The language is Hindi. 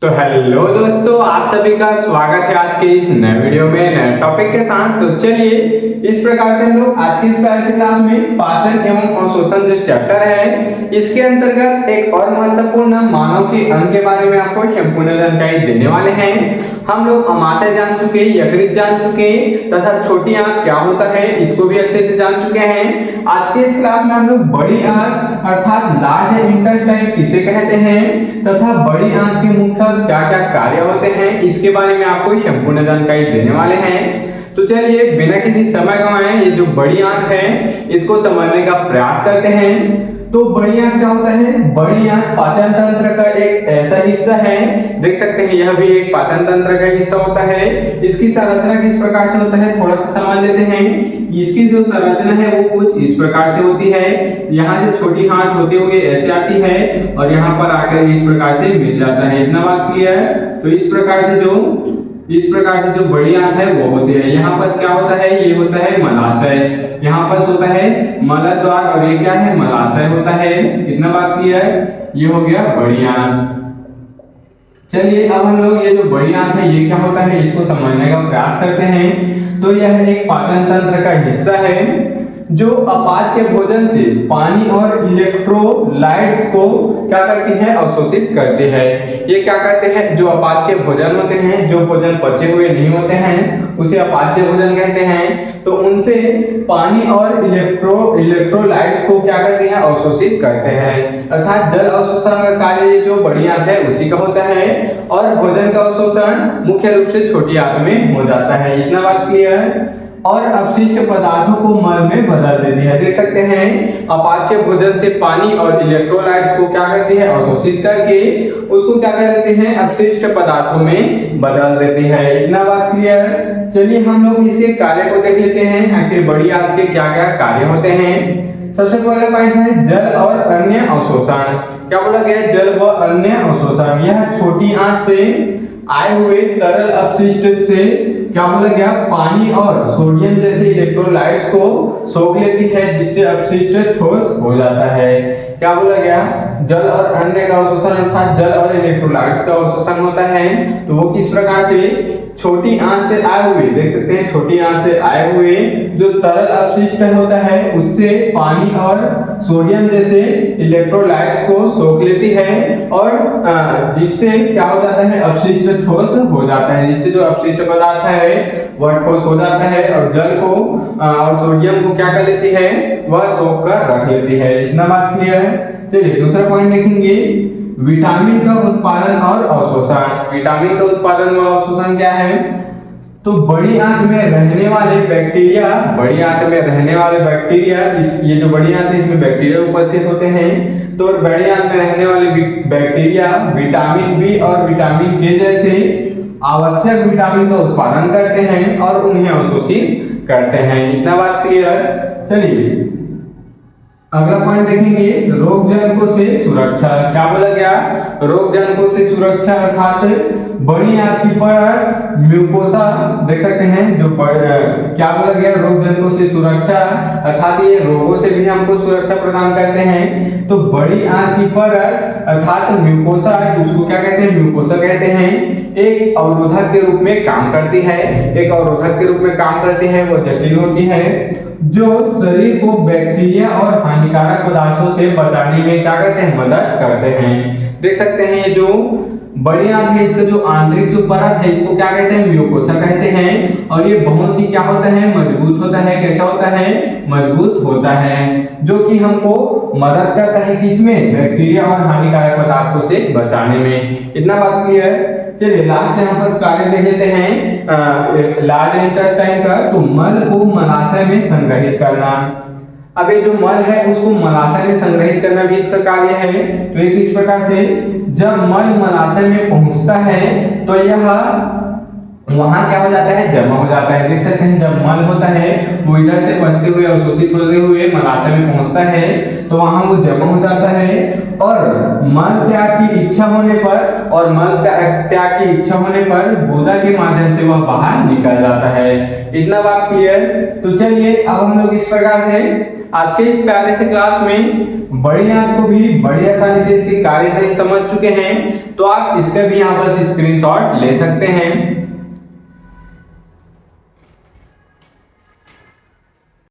तो हेलो दोस्तों, आप सभी का स्वागत है आज के इस नए वीडियो में नए टॉपिक के साथ। तो चलिए इस प्रकार से हम लोग आज की इस प्यारी क्लास में पाचन एवं अवशोषण जो चैप्टर है इसके अंतर्गत एक और महत्वपूर्ण मानव के अंग के बारे में आपको संपूर्ण जानकारी देने वाले हैं। हम लोग अमाशय जान चुके, यकृत जान चुके तथा छोटी आंत क्या होता है इसको भी अच्छे से जान चुके हैं। आज की इस क्लास में हम लोग बड़ी आंत अर्थात लार्ज इंटेस्टाइन किसे कहते हैं तथा बड़ी आंत के मुख्य क्या क्या कार्य होते हैं इसके बारे में आपको संपूर्ण जानकारी देने वाले हैं। तो चलिए बिना किसी समय गंवाए ये जो बड़ी आंत है इसको समझने का प्रयास करते हैं। तो बड़ी आंत क्या होता है? बड़ी आंत पाचन तंत्र का एक ऐसा हिस्सा है, देख सकते हैं यह भी एक पाचन तंत्र का हिस्सा होता है। इसकी संरचना किस प्रकार से होता है थोड़ा सा समझ लेते हैं। इसकी जो संरचना है वो कुछ इस प्रकार से होती है। यहाँ से छोटी हाथ होते हुए ऐसे आती है और यहाँ पर आकर इस प्रकार से मिल जाता है। इतना बात क्लियर है? तो इस प्रकार से जो बड़ी आंत है वो होती है। यहाँ पर क्या होता है? ये होता है मलाशय। यहाँ पर होता है मलद्वार और ये क्या है? मलाशय होता है। इतना बात क्लियर है? ये हो गया बड़ी आंत। चलिए अब हम लोग ये जो बड़ी आंत है ये क्या होता है इसको समझने का प्रयास करते हैं। तो यह एक पाचन तंत्र का हिस्सा है जो अपाच्य भोजन से पानी और इलेक्ट्रोलाइट्स को क्या करती है? अवशोषित करती है। ये क्या करते हैं? जो अपाच्य भोजन होते हैं, जो भोजन पचे हुए नहीं होते हैं उसे अपाच्य भोजन कहते हैं। तो उनसे पानी और इलेक्ट्रोलाइट्स को क्या करते हैं? अवशोषित करते हैं। अर्थात जल अवशोषण का कार्य जो बड़ी आंत है उसी का होता है और भोजन का अवशोषण मुख्य रूप से छोटी आंत में हो जाता है। इतना बात क्लियर है? और अपशिष्ट पदार्थों को मल में बदल देती है। देख सकते हैं अपाच्य भोजन से पानी और इलेक्ट्रोलाइट्स को क्या करती है? अवशोषित करके उसको क्या कर देते हैं? अपशिष्ट पदार्थों में बदल देती है। इतना बात क्लियर? चलिए हम लोग इसके कार्य को देख लेते हैं। आखिर बड़ी आंत के क्या क्या कार्य होते हैं। सबसे पहला पॉइंट है जल और अन्य अवशोषण। क्या बोला गया? जल व अन्य अवशोषण। यह छोटी आंत से आए हुए तरल अपशिष्ट से क्या बोला गया? पानी और सोडियम जैसे इलेक्ट्रोलाइट्स को सोख लेती है जिससे अपशिष्ट ठोस हो जाता है। क्या बोला गया? जल और अन्य का अवशोषण अर्थात जल और इलेक्ट्रोलाइट्स का अवशोषण होता है। तो वो किस प्रकार से? छोटी आंत से आए हुए, देख सकते हैं छोटी आंत से आए हुए जो तरल अपशिष्ट होता है उससे पानी और सोडियम जैसे इलेक्ट्रोलाइट्स को सोख लेती है और जिससे क्या हो जाता है? अपशिष्ट ठोस हो जाता है। जिससे जो अपशिष्ट पदार्थ है वह ठोस हो जाता है और जल को और सोडियम को क्या कर लेती है? वह सोख कर रख लेती है। इतना बात क्लियर है? चलिए दूसरा पॉइंट देखेंगे विटामिन का उत्पादन और अवशोषण। विटामिन का उत्पादन व अवशोषण क्या है? तो बड़ी आंत में रहने वाले बैक्टीरिया, ये जो बड़ी आंत है इसमें बैक्टीरिया उपस्थित होते हैं। तो बड़ी आंत में रहने वाले बैक्टीरिया विटामिन बी और विटामिन के जैसे आवश्यक विटामिन का उत्पादन करते हैं और उन्हें अवशोषित करते हैं। इतना बात क्लियर? चलिए अगला पॉइंट देखेंगे रोगजनकों से सुरक्षा। क्या बोला गया? रोगजनकों से सुरक्षा अर्थात बड़ी आंत की परत म्यूकोसा, देख सकते हैं जो क्या बोला गया? रोगजनकों से सुरक्षा अर्थात ये रोगों से भी हमको सुरक्षा प्रदान करते हैं। तो बड़ी आंत की परत अर्थात म्यूकोसा, उसको क्या कहते हैं? म्यूकोसा कहते हैं। एक अवरोधक के रूप में काम करती है। वो जटिल होती है जो शरीर को बैक्टीरिया और हानिकारक पदार्थों से बचाने में क्या करते हैं? मदद करते हैं। देख सकते हैं ये जो बड़ी आंत है इसका जो आंतरिक जो परत है इसको क्या कहते हैं? म्यूकोसा कहते हैं। और ये बहुत ही क्या होता है? मजबूत होता है। कैसा होता है? मजबूत होता है जो कि हमको मदद करता है किसमें? बैक्टीरिया और हानिकारक पदार्थों से बचाने में। इतना बात क्लियर? चलिए लास्ट यहाँ पर कार्य देख लेते हैं लार्ज इंटेस्टाइन का। तो मल को मलाशय में संग्रहित करना। अब ये जो मल है उसको मलाशय में संग्रहित करना भी इसका कार्य है। तो ये किस प्रकार से? जब मल मलाशय में पहुंचता है तो यह वहां क्या हो जाता है? जमा हो जाता है। देख सकते हैं जब मल होता है वो इधर से बचते हुए अवशोषित होते हुए मलाशय में पहुंचता है तो वहां वो जमा हो जाता है और मल त्याग की इच्छा होने पर गुदा के माध्यम से वह बाहर निकल जाता है। इतना बात क्लियर? तो चलिए अब हम लोग इस प्रकार से आज के इस प्यारे से क्लास में बड़ी आंत को भी बड़ी आसानी से इसकी कार्यशैली समझ चुके हैं, तो आप इसका भी यहाँ पर स्क्रीनशॉट ले सकते हैं।